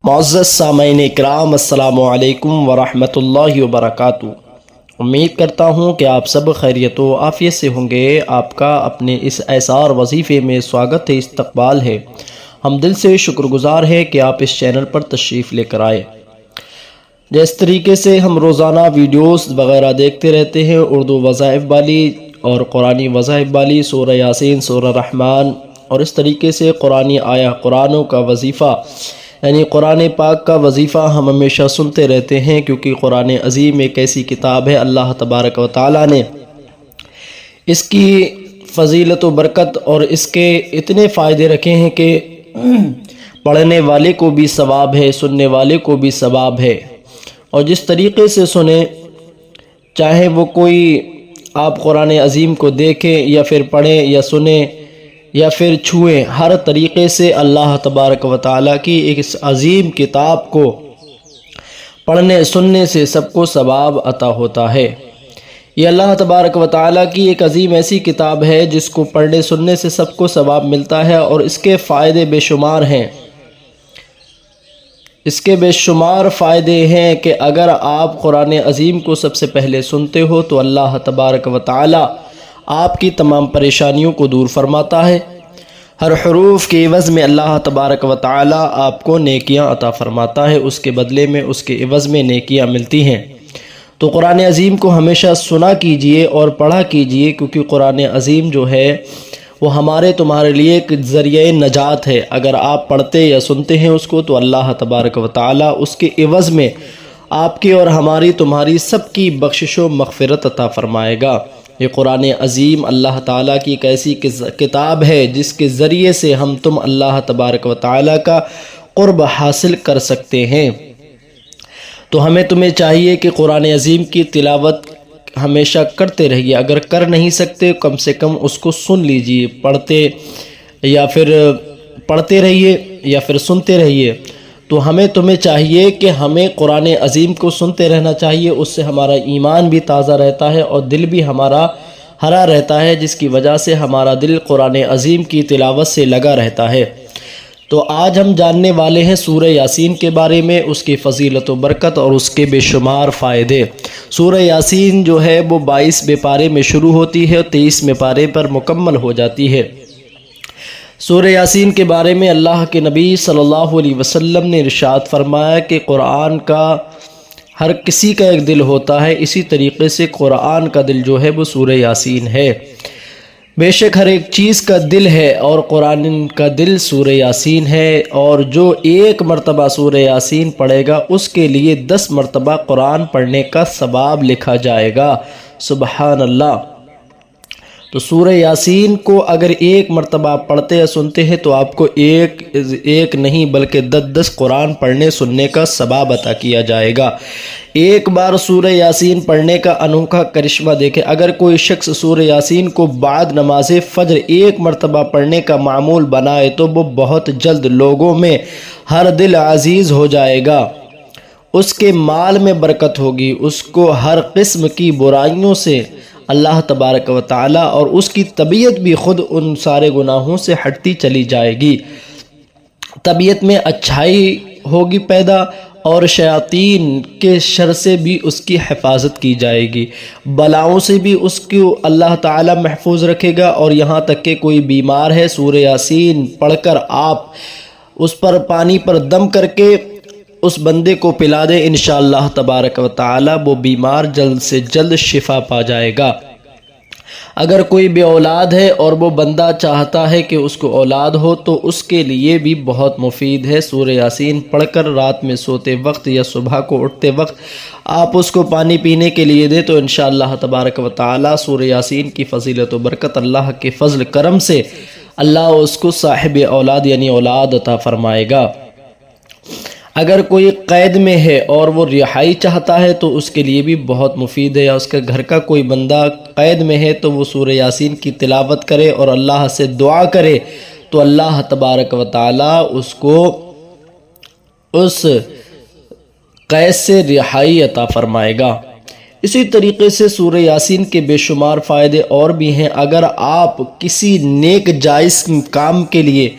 معزز سامعین اکرام، السلام علیکم ورحمۃ اللہ وبرکاتہ۔ امید کرتا ہوں کہ آپ سب خیریت و عافیت سے ہوں گے۔ آپ کا اپنے اس ایثار وظیفے میں سواگت ہے، استقبال ہے۔ ہم دل سے شکر گزار ہیں کہ آپ اس چینل پر تشریف لے کر آئے۔ جس طریقے سے ہم روزانہ ویڈیوز وغیرہ دیکھتے رہتے ہیں، اردو وظائف والی اور قرآنی وظائف والی، سورہ یاسین، سورہ رحمان، اور اس طریقے سے قرآنی آیا قرآنوں کا وظیفہ یعنی قرآن پاک کا وظیفہ ہم ہمیشہ سنتے رہتے ہیں، کیونکہ قرآن عظیم ایک ایسی کتاب ہے، اللہ تبارک و تعالیٰ نے اس کی فضیلت و برکت اور اس کے اتنے فائدے رکھے ہیں کہ پڑھنے والے کو بھی ثواب ہے، سننے والے کو بھی ثواب ہے۔ اور جس طریقے سے سنیں، چاہے وہ کوئی آپ قرآن عظیم کو دیکھیں یا پھر پڑھیں یا سنیں یا پھر چھوئیں، ہر طریقے سے اللہ تبارک و تعالیٰ کی ایک اس عظیم کتاب کو پڑھنے سننے سے سب کو ثواب عطا ہوتا ہے۔ یہ اللہ تبارک و تعالیٰ کی ایک عظیم ایسی کتاب ہے جس کو پڑھنے سننے سے سب کو ثواب ملتا ہے، اور اس کے فائدے بے شمار ہیں۔ اس کے بے شمار فائدے ہیں کہ اگر آپ قرآن عظیم کو سب سے پہلے سنتے ہو تو اللہ تبارک و تعالیٰ آپ کی تمام پریشانیوں کو دور فرماتا ہے۔ ہر حروف کے عوض میں اللہ تبارک و تعالیٰ آپ کو نیکیاں عطا فرماتا ہے، اس کے بدلے میں اس کے عوض میں نیکیاں ملتی ہیں۔ تو قرآن عظیم کو ہمیشہ سنا کیجئے اور پڑھا کیجئے، کیونکہ قرآن عظیم جو ہے وہ ہمارے تمہارے لیے ایک ذریعہ نجات ہے۔ اگر آپ پڑھتے یا سنتے ہیں اس کو تو اللہ تبارک و تعالیٰ اس کے عوض میں آپ کی اور ہماری تمہاری سب کی بخشش و مغفرت عطا فرمائے گا۔ یہ قرآن عظیم اللہ تعالیٰ کی ایک ایسی کتاب ہے جس کے ذریعے سے ہم تم اللہ تبارک و تعالیٰ کا قرب حاصل کر سکتے ہیں۔ تو ہمیں تمہیں چاہیے کہ قرآن عظیم کی تلاوت ہمیشہ کرتے رہیے۔ اگر کر نہیں سکتے کم سے کم اس کو سن لیجئے، پڑھتے رہیے یا پھر سنتے رہیے۔ تو تمہیں چاہیے کہ ہمیں قرآن عظیم کو سنتے رہنا چاہیے، اس سے ہمارا ایمان بھی تازہ رہتا ہے اور دل بھی ہمارا ہرا رہتا ہے، جس کی وجہ سے ہمارا دل قرآن عظیم کی تلاوت سے لگا رہتا ہے۔ تو آج ہم جاننے والے ہیں سورہ یاسین کے بارے میں، اس کی فضیلت و برکت اور اس کے بے شمار فائدے۔ سورہ یاسین جو ہے وہ 22 پارے میں شروع ہوتی ہے اور 23 پارے پر مکمل ہو جاتی ہے۔ سورہ یاسین کے بارے میں اللہ کے نبی صلی اللہ علیہ وسلم نے ارشاد فرمایا کہ قرآن کا ہر کسی کا ایک دل ہوتا ہے، اسی طریقے سے قرآن کا دل جو ہے وہ سورہ یاسین ہے۔ بے شک ہر ایک چیز کا دل ہے اور قرآن کا دل سورہ یاسین ہے، اور جو ایک مرتبہ سورہ یاسین پڑھے گا اس کے لیے 10 مرتبہ قرآن پڑھنے کا ثواب لکھا جائے گا۔ سبحان اللہ۔ تو سورہ یاسین کو اگر ایک مرتبہ پڑھتے یا سنتے ہیں تو آپ کو ایک نہیں بلکہ 10 قرآن پڑھنے سننے کا ثواب عطا کیا جائے گا۔ ایک بار سورہ یاسین پڑھنے کا انوکھا کرشمہ دیکھیں۔ اگر کوئی شخص سورہ یاسین کو بعد نماز فجر ایک مرتبہ پڑھنے کا معمول بنائے تو وہ بہت جلد لوگوں میں ہر دل عزیز ہو جائے گا، اس کے مال میں برکت ہوگی، اس کو ہر قسم کی برائیوں سے اللہ تبارک و تعالیٰ اور اس کی طبیعت بھی خود ان سارے گناہوں سے ہٹتی چلی جائے گی۔ طبیعت میں اچھائی ہوگی پیدا، اور شیاطین کے شر سے بھی اس کی حفاظت کی جائے گی، بلاؤں سے بھی اس کو اللہ تعالیٰ محفوظ رکھے گا۔ اور یہاں تک کہ کوئی بیمار ہے، سورہ یاسین پڑھ کر آپ اس پر پانی پر دم کر کے اس بندے کو پلا دیں، انشاءاللہ تبارک و تعالی وہ بیمار جلد سے جلد شفا پا جائے گا۔ اگر کوئی بے اولاد ہے اور وہ بندہ چاہتا ہے کہ اس کو اولاد ہو تو اس کے لیے بھی بہت مفید ہے۔ سورہ یاسین پڑھ کر رات میں سوتے وقت یا صبح کو اٹھتے وقت آپ اس کو پانی پینے کے لیے دیں تو انشاءاللہ تبارک و تعالی سورہ یاسین کی فضیلت و برکت اللہ کے فضل کرم سے اللہ اس کو صاحب اولاد یعنی اولاد عطا فرمائے گا۔ اگر کوئی قید میں ہے اور وہ رہائی چاہتا ہے تو اس کے لیے بھی بہت مفید ہے، یا اس کے گھر کا کوئی بندہ قید میں ہے تو وہ سورہ یاسین کی تلاوت کرے اور اللہ سے دعا کرے تو اللہ تبارک و تعالی اس کو اس قید سے رہائی عطا فرمائے گا۔ اسی طریقے سے سورہ یاسین کے بے شمار فائدے اور بھی ہیں۔ اگر آپ کسی نیک جائز کام کے لیے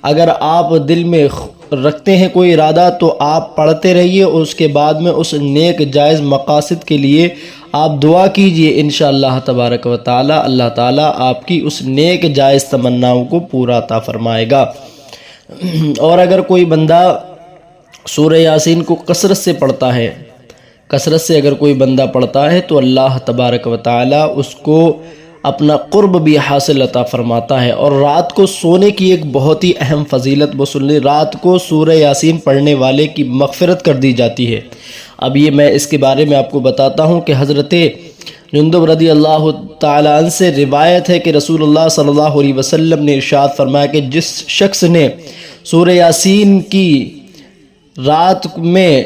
اگر آپ دل میں رکھتے ہیں کوئی ارادہ تو آپ پڑھتے رہیے، اور اس کے بعد میں اس نیک جائز مقاصد کے لیے آپ دعا کیجئے، انشاءاللہ تبارک و تعالی اللہ تعالیٰ آپ کی اس نیک جائز تمناؤں کو پورا عطا فرمائے گا۔ اور اگر کوئی بندہ سورہ یاسین کو کثرت سے پڑھتا ہے، کثرت سے اگر کوئی بندہ پڑھتا ہے تو اللہ تبارک و تعالی اس کو اپنا قرب بھی حاصل عطا فرماتا ہے۔ اور رات کو سونے کی ایک بہت ہی اہم فضیلت وہ سن لی، رات کو سورہ یاسین پڑھنے والے کی مغفرت کر دی جاتی ہے۔ اب یہ میں اس کے بارے میں آپ کو بتاتا ہوں کہ حضرت جندب رضی اللہ تعالیٰ عنہ سے روایت ہے کہ رسول اللہ صلی اللہ علیہ وسلم نے ارشاد فرمایا کہ جس شخص نے سورہ یاسین کی رات میں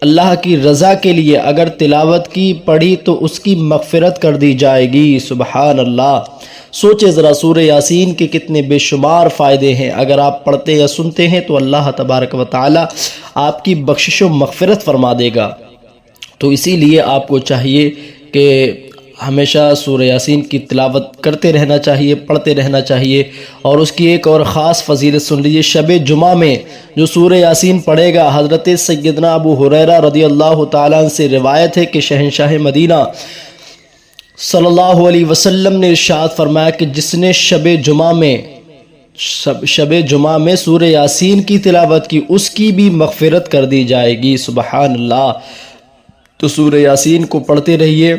اللہ کی رضا کے لیے اگر تلاوت کی پڑھی تو اس کی مغفرت کر دی جائے گی۔ سبحان اللہ! سوچے ذرا سورہ یاسین کے کتنے بے شمار فائدے ہیں، اگر آپ پڑھتے یا سنتے ہیں تو اللہ تبارک و تعالی آپ کی بخشش و مغفرت فرما دے گا۔ تو اسی لیے آپ کو چاہیے کہ ہمیشہ سورہ یاسین کی تلاوت کرتے رہنا چاہیے، پڑھتے رہنا چاہیے۔ اور اس کی ایک اور خاص فضیلت سن لیجیے، شب جمعہ میں جو سورہ یاسین پڑھے گا، حضرت سیدنا ابو ہریرہ رضی اللہ تعالیٰ عنہ سے روایت ہے کہ شہنشاہ مدینہ صلی اللہ علیہ وسلم نے ارشاد فرمایا کہ جس نے شب جمعہ میں سورہ یاسین کی تلاوت کی اس کی بھی مغفرت کر دی جائے گی۔ سبحان اللہ! تو سورہ یاسین کو پڑھتے رہیے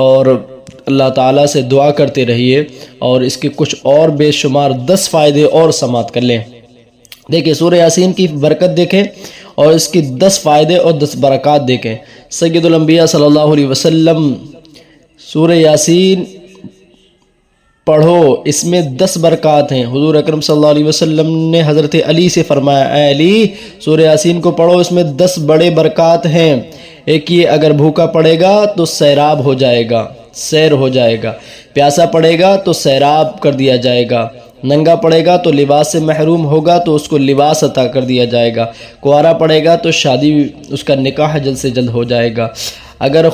اور اللہ تعالیٰ سے دعا کرتے رہیے، اور اس کے کچھ اور بے شمار 10 فائدے اور سماعت کر لیں۔ دیکھیں سورہ یاسین کی برکت دیکھیں اور اس کی 10 فائدے اور 10 برکات دیکھیں۔ سید الانبیاء صلی اللہ علیہ وسلم سورہ یاسین پڑھو، اس میں 10 برکات ہیں۔ حضور اکرم صلی اللہ علیہ وسلم نے حضرت علی سے فرمایا، اے علی سورہ یاسین کو پڑھو، اس میں 10 بڑے برکات ہیں۔ ایک یہ، اگر بھوکا پڑے گا تو سیراب ہو جائے گا، سیر ہو جائے گا، پیاسا پڑے گا تو سیراب کر دیا جائے گا، ننگا پڑے گا تو لباس سے محروم ہوگا تو اس کو لباس عطا کر دیا جائے گا، کنوارا پڑے گا تو شادی اس کا نکاح جلد سے جلد ہو جائے گا، اگر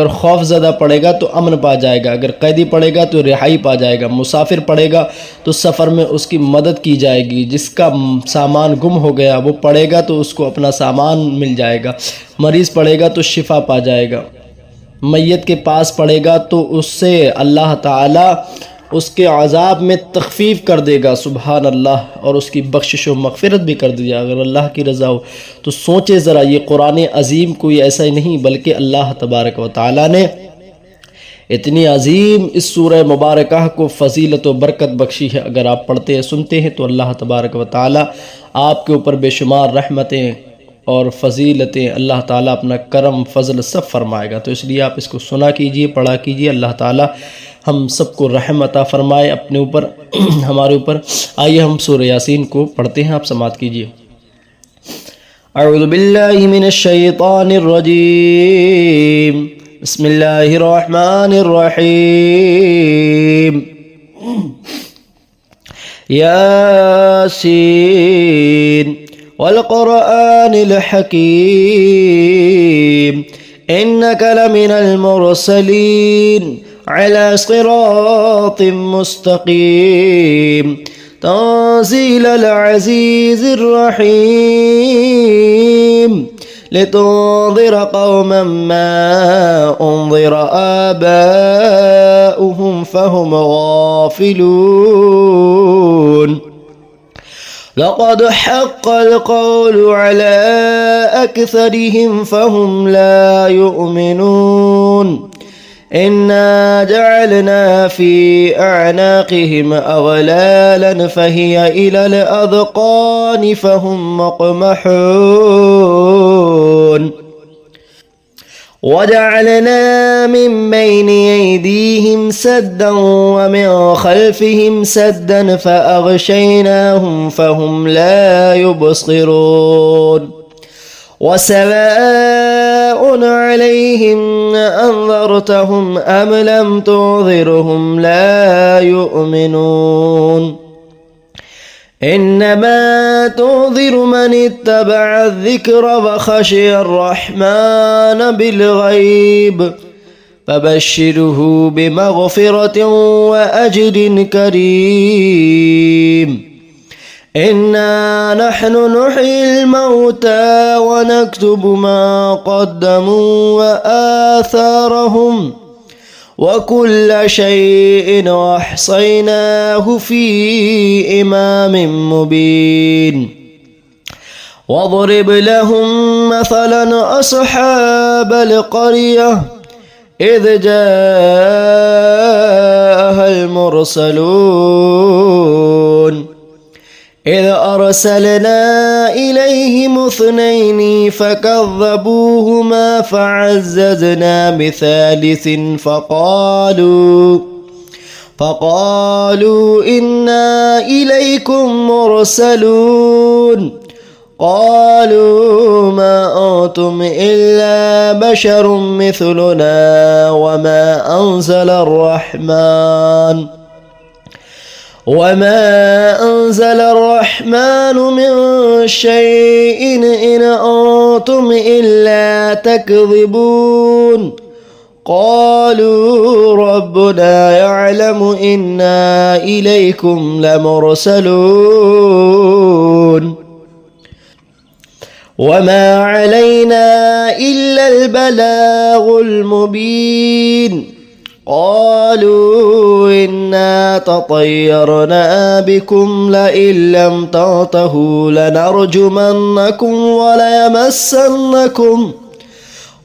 خوف زدہ پڑے گا تو امن پا جائے گا، اگر قیدی پڑے گا تو رہائی پا جائے گا، مسافر پڑے گا تو سفر میں اس کی مدد کی جائے گی، جس کا سامان گم ہو گیا وہ پڑے گا تو اس کو اپنا سامان مل جائے گا، مریض پڑے گا تو شفا پا جائے گا، میت کے پاس پڑے گا تو اس سے اللہ تعالی اس کے عذاب میں تخفیف کر دے گا۔ سبحان اللہ! اور اس کی بخشش و مغفرت بھی کر دیا اگر اللہ کی رضا ہو تو۔ سوچے ذرا، یہ قرآن عظیم کوئی ایسا ہی نہیں بلکہ اللہ تبارک و تعالی نے اتنی عظیم اس سورہ مبارکہ کو فضیلت و برکت بخشی ہے۔ اگر آپ پڑھتے ہیں سنتے ہیں تو اللہ تبارک و تعالی آپ کے اوپر بے شمار رحمتیں اور فضیلتیں اللہ تعالیٰ اپنا کرم فضل سب فرمائے گا۔ تو اس لیے آپ اس کو سنا کیجئے، پڑھا کیجئے، اللہ تعالیٰ ہم سب کو رحم عطا فرمائے اپنے اوپر، ہمارے اوپر۔ آئیے ہم سورہ یاسین کو پڑھتے ہیں، آپ سماعت کیجئے۔ اعوذ باللہ من الشیطان الرجیم، بسم اللہ الرحمن الرحیم۔ یاسین والقرآن الحکیم انک لمن المرسلین على صراط مستقیم تنزیل العزیز الرحیم لتنذر قوما ما انذر آباؤهم فهم غافلون لقد حق القول على أكثرهم فهم لا يؤمنون إنا جعلنا في أعناقهم أغلالا فهي إلى الأذقان فهم مقمحون وجعلنا من بين أيديهم سدا ومن خلفهم سدا فأغشيناهم فهم لا يبصرون وسواء عليهم أنذرتهم أم لم تنذرهم لا يؤمنون إنما تنذر من اتبع الذكر وخشي الرحمن بالغيب فبشره بمغفرة وأجر كريم إنا نحن نحيي الموتى ونكتب ما قدموا وآثارهم وكل شيء أحصيناه في إمام مبين واضرب لهم مثلا أصحاب القرية إذ جاءها المرسلون إذ أرسلنا إليهم 2 فكذبوهما فعززنا بثالث فقالوا إنا إليكم مرسلون قالوا ما أنتم إلا بشر مثلنا وما أنزل الرحمن من شيء إن أنتم إلا تكذبون قالوا ربنا يعلم إنا إليكم لمرسلون وما علينا إلا البلاغ المبين قالوا إنا تطيرنا بكم لئن لم تنتهوا لنرجمنكم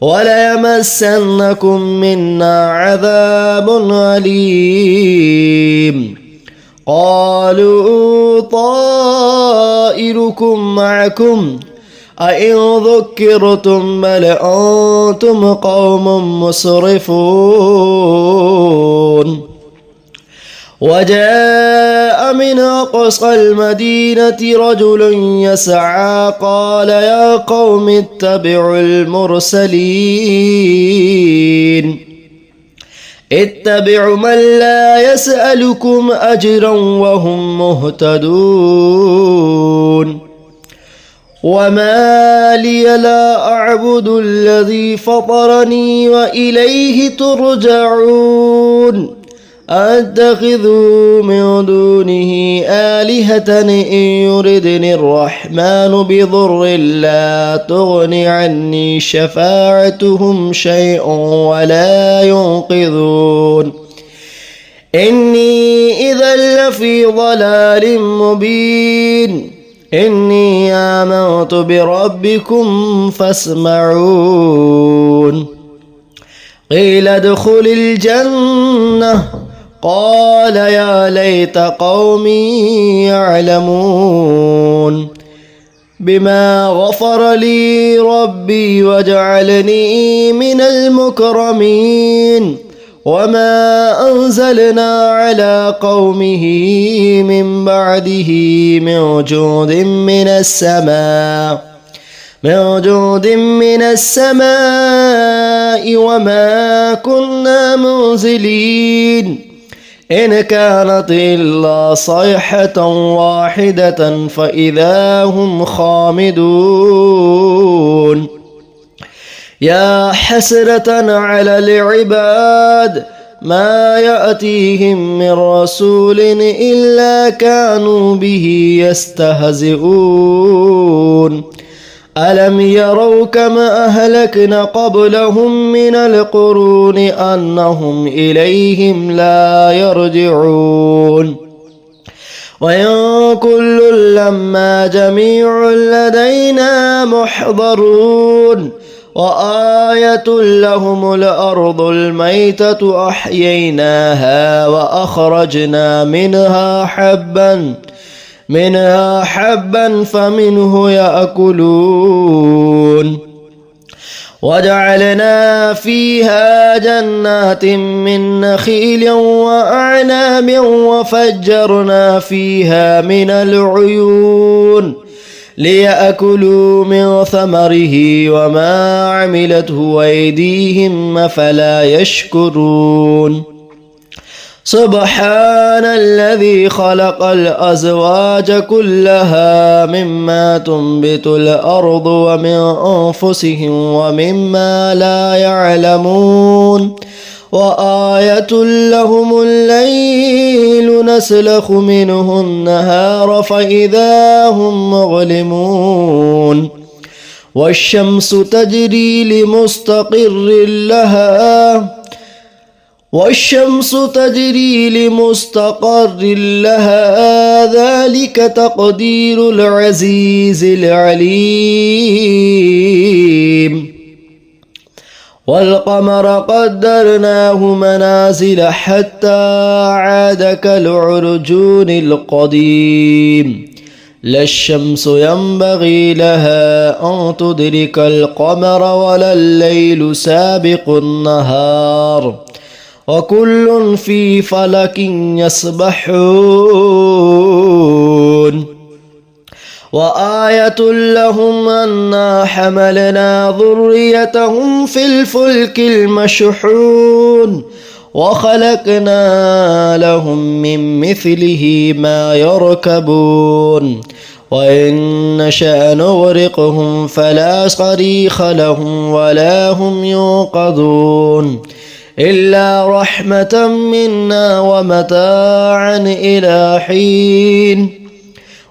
وليمسنكم منا عذاب أليم قالوا طائركم معكم أئن ذكرتم بل أنتم قوم مسرفون وجاء من أقصى المدينة رجل يسعى قال يا قوم اتبعوا من لا يسألكم أجرا وهم مهتدون وما لي لا أعبد الذي فطرني وإليه ترجعون أتخذ من دونه آلهة إن يردني الرحمن بضر لا تغن عني شفاعتهم شيئا ولا ينقذون إني إذا لفي ضلال مبين إني آمنت بربكم فاسمعون قيل ادخل الجنة قال يا ليت قومي يعلمون بما غفر لي ربي وجعلني من المكرمين وما أنزلنا على قومه من بعده من جود من السماء وما كنا منزلين إن كانت إلا صيحة واحدة فإذا هم خامدون يا حسرة على العباد ما يأتيهم من رسول إلا كانوا به يستهزئون ألم يروا كما أهلكنا قبلهم من القرون أنهم إليهم لا يرجعون وإن كل لما جميع لدينا محضرون وآية لهم الأرض الميتة أحييناها وأخرجنا منها حبا فمنه يأكلون وجعلنا فيها جنات من نخيل وأعناب وفجرنا فيها من العيون ليأكلوا من ثمره وما عملته أيديهم أفلا يشكرون سبحان الذي خلق الأزواج كلها مما تنبت الأرض ومن أنفسهم ومما لا يعلمون وآية لهم الليل نسلخ منه النهار فإذا هم مظلمون والشمس تجري لمستقر لها ذلك تقدير العزيز العليم والقمر قدرناه منازل حتى عاد كالعرجون القديم لا الشمس ينبغي لها أن تدرك القمر ولا الليل سابق النهار وكل في فلك يسبحون وآية لهم أنا حملنا ذريتهم في الفلك المشحون وخلقنا لهم من مثله ما يركبون وإن نشأ نغرقهم فلا صريخ لهم ولا هم ينقذون إلا رحمة منا ومتاعا إلى حين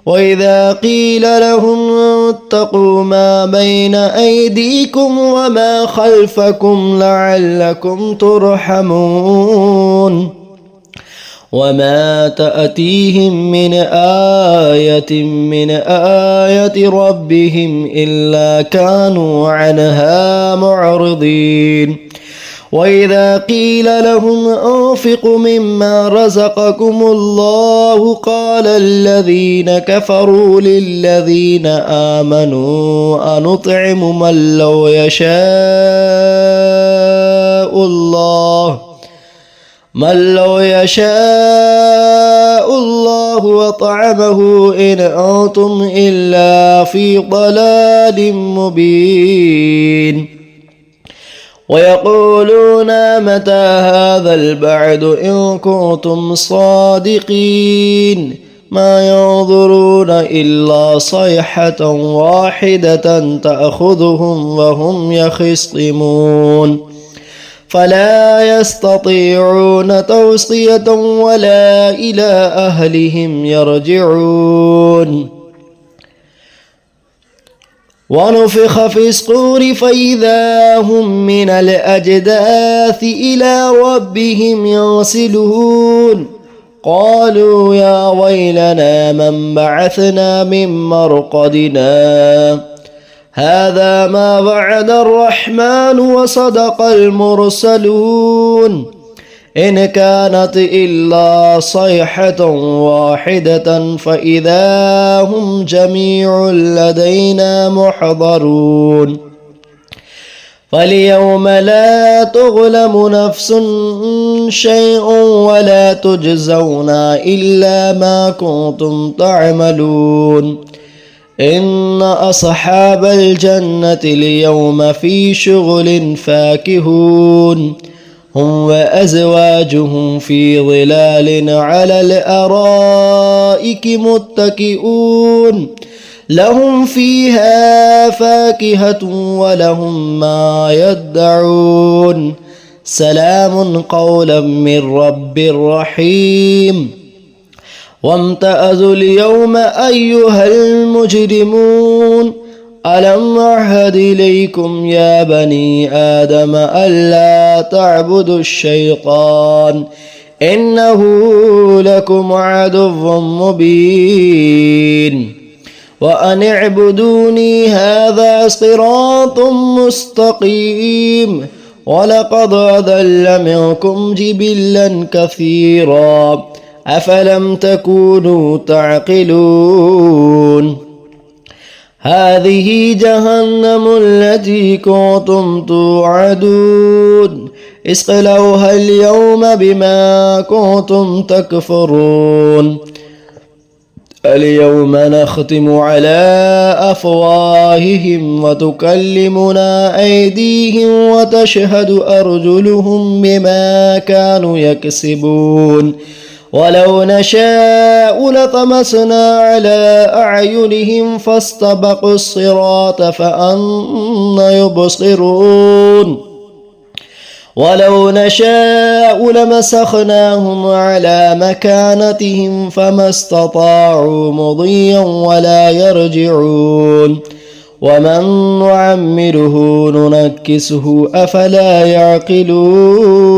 وإذا قيل لهم اتقوا ما بين أيديكم وما خلفكم لعلكم ترحمون وما تأتيهم من آية ربهم إلا كانوا عنها معرضين وإذا قيل لهم أنفقوا مما رزقكم الله قال الذين كفروا للذين آمنوا أنطعم من لو يشاء الله وطعمه إن أنتم إلا في ضلال مبين ويقولون متى هذا البعد إن كنتم صادقين ما ينظرون إلا صيحة واحدة تأخذهم وهم يخصمون فلا يستطيعون توصية ولا إلى أهلهم يرجعون ونفخ في الصور فإذا هم من الأجداث إلى ربهم ينسلون قالوا يا ويلنا من بعثنا من مرقدنا هذا ما وعد الرحمن وصدق المرسلون إن كانت إلا صيحة واحدة فإذا هم جميع لدينا محضرون فاليوم لا تظلم نفس شيء ولا تجزون إلا ما كنتم تعملون إن أصحاب الجنة اليوم في شغل فاكهون هم وأزواجهم في ظلال على الأرائك متكئون لهم فيها فاكهة ولهم ما يدعون سلام قولا من رب رحيم وامتازوا اليوم أيها المجرمون ألم أعهد إليكم يا بني آدم ألا تعبدوا الشيطان إنه لكم عدو مبين وأن اعبدوني هذا صراط مستقيم ولقد أضل منكم جبلا كثيرا أفلم تكونوا تعقلون هذه جهنم التي كنتم توعدون اصلوها اليوم بما كنتم تكفرون اليوم نختم على أفواههم وتكلمنا أيديهم وتشهد أرجلهم بما كانوا يكسبون ولو نشاء لطمسنا على أعينهم فاستبقوا الصراط فأنى يبصرون ولو نشاء لمسخناهم على مكانتهم فما استطاعوا مضيا ولا يرجعون ومن نعمره ننكسه أفلا يعقلون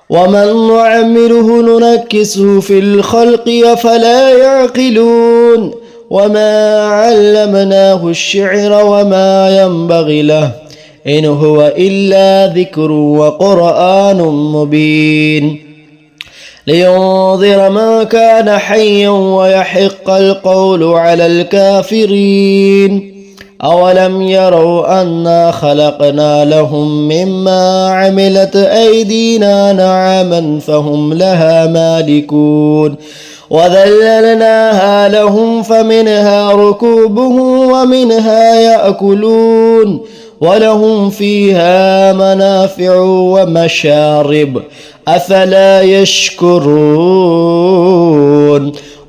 ومن نعمره ننكسه في الخلق أفلا يعقلون وما علمناه الشعر وما ينبغي له إن هو إلا ذكر وقرآن مبين لينذر من كان حيا ويحق القول على الكافرين أولم يروا أنا خلقنا لهم مما عملت أيدينا نعاما فهم لها مالكون وذللناها لهم فمنها ركوبهم ومنها يأكلون ولهم فيها منافع ومشارب أفلا يشكرون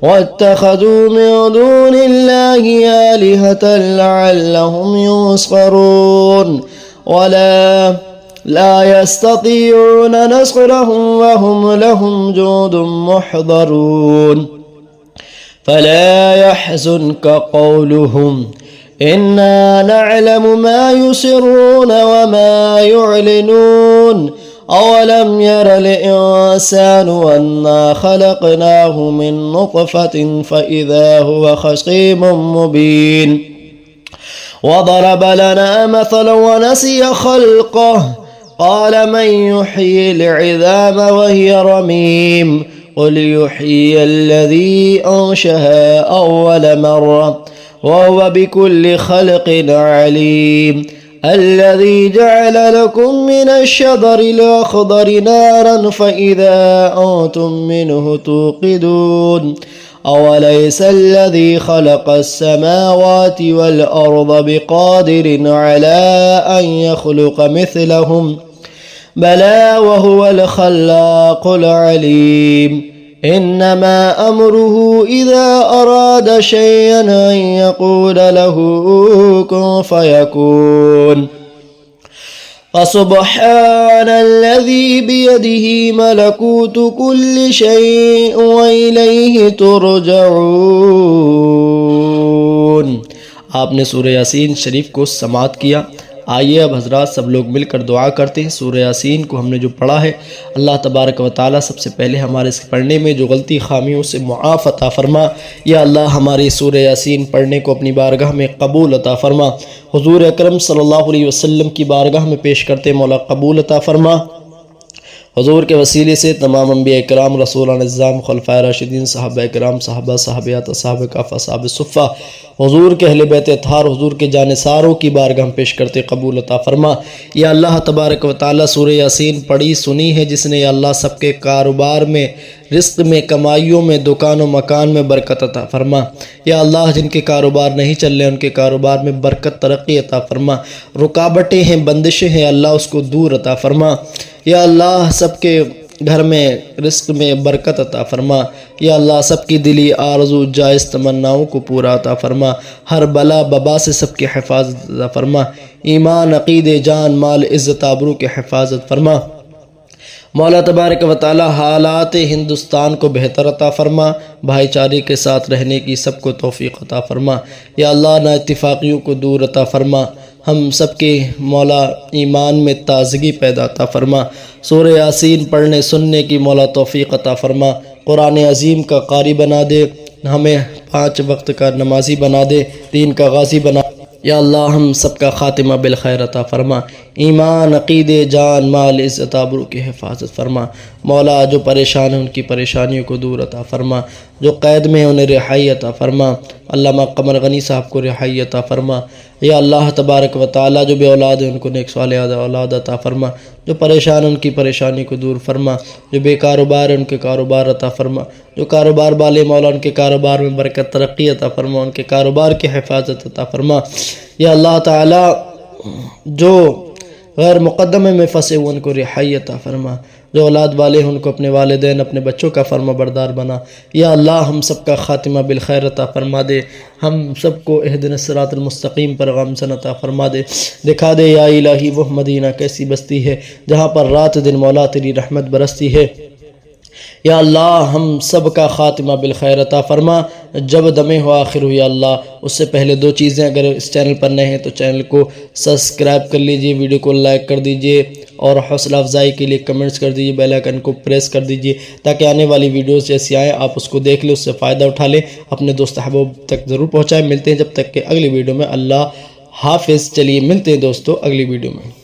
واتخذوا من دون الله آلهة لعلهم ينصرون لا يستطيعون نصرهم وهم لهم جند محضرون فلا يحزنك قولهم إنا نعلم ما يسرون وما يعلنون أولم ير الإنسان أنا خلقناه من نطفة فإذا هو خصيم مبين وضرب لنا مثلا ونسي خلقه قال من يحيي العظام وهي رميم قل يحيي الذي أنشأها أول مرة وهو بكل خلق عليم الذي جعل لكم من الشجر الأخضر نارا فإذا أنتم منه توقدون أوليس الذي خلق السماوات والأرض بقادر على أن يخلق مثلهم بلى وهو الخلاق العليم إنما أمره إذا أراد شيئا أن يقول له كن فيكون فسبحان الذي بيده ملكوت كل شيء وإليه ترجعون. آپ نے سورہ یاسین شریف کو سماعت کیا. آئیے اب حضرات سب لوگ مل کر دعا کرتے ہیں. سورہ یاسین کو ہم نے جو پڑھا ہے اللہ تبارک و تعالیٰ سب سے پہلے ہمارے اس پڑھنے میں جو غلطی خامیوں سے معاف عطا فرما. یا اللہ ہماری سورہ یاسین پڑھنے کو اپنی بارگاہ میں قبول عطا فرما. حضور اکرم صلی اللہ علیہ وسلم کی بارگاہ میں پیش کرتے مولا قبول عطا فرما. حضور کے وسیلے سے تمام انبیاء کرام، رسولان نظام، خلفائے راشدین، صحابہ کرام، صحابہ، صحابیات، اصحاب کہف، اصحاب صفہ، حضور کے اہل بیت اطہار، حضور کے جانثاروں کی بارگاہ میں پیش کرتے قبول عطا فرما. یا اللہ تبارک و تعالیٰ سورہ یاسین پڑھی سنی ہے جس نے یا اللہ سب کے کاروبار میں، رزق میں، کمائیوں میں، دکان و مکان میں برکت عطا فرما. یا اللہ جن کے کاروبار نہیں چل رہے ان کے کاروبار میں برکت، ترقی عطا فرما. رکاوٹیں ہیں، بندشیں ہیں، اللہ اس کو دور عطا فرما. یا اللہ سب کے گھر میں رزق میں برکت عطا فرما. یا اللہ سب کی دلی آرزو جائز تمناؤں کو پورا عطا فرما. ہر بلا ببا سے سب کی حفاظت عطا فرما. ایمان، عقیدے، جان، مال، عزت، آبرو کی حفاظت فرما. مولا تبارک و تعالی حالات ہندوستان کو بہتر عطا فرما. بھائی چارے کے ساتھ رہنے کی سب کو توفیق عطا فرما. یا اللہ نا اتفاقیوں کو دور عطا فرما. ہم سب کے مولا ایمان میں تازگی پیدا عطا فرما. سورہ یاسین پڑھنے سننے کی مولا توفیق عطا فرما. قرآن عظیم کا قاری بنا دے. ہمیں 5 وقت کا نمازی بنا دے. دین کا غازی بنا. یا اللہ ہم سب کا خاتمہ بالخیر عطا فرما. ایمان، عقیدے، جان، مال، عزت، آبرو کی حفاظت فرما. مولا جو پریشان ہیں ان کی پریشانیوں کو دور عطا فرما. جو قید میں ہیں انہیں رہائی عطا فرما. علامہ قمر غنی صاحب کو رہائی عطا فرما. یا اللہ تبارک و تعالیٰ جو بے اولاد ہیں ان کو نیک صالح اولاد عطا فرما. جو پریشان ہیں ان کی پریشانی کو دور فرما. جو بے کاروبار ہیں ان کے کاروبار عطا فرما. جو کاروبار والے مولا ان کے کاروبار میں برکت، ترقی عطا فرما. ان کے کاروبار کی حفاظت عطا فرما. یا اللہ تعالیٰ جو غیر مقدمے میں پھنسے ہوئے ان کو رہائی عطا فرما. جو اولاد والے ہیں ان کو اپنے والدین اپنے بچوں کا فرما بردار بنا۔ یا اللہ ہم سب کا خاتمہ بالخیر عطا فرما دے، ہم سب کو اہدنا الصراط المستقیم پر غامزن عطا فرما دے، دکھا دے یا الہی وہ مدینہ کیسی بستی ہے جہاں پر رات دن مولا تیری رحمت برستی ہے۔ یا اللہ ہم سب کا خاتمہ بالخیر عطا فرما، جب دم ہو آخر ہو یا اللہ۔ اس سے پہلے دو چیزیں، اگر اس چینل پر نئے ہیں تو چینل کو سبسکرائب کر لیجئے، ویڈیو کو لائک کر دیجئے اور حوصلہ افزائی کے لیے کمنٹس کر دیجئے، بیل آئیکن کو پریس کر دیجئے تاکہ آنے والی ویڈیوز جیسی آئیں آپ اس کو دیکھ لیں، اس سے فائدہ اٹھا لیں، اپنے دوست احباب تک ضرور پہنچائیں۔ ملتے ہیں جب تک کہ اگلی ویڈیو میں۔ اللہ حافظ۔ چلیے ملتے ہیں دوستو اگلی ویڈیو میں۔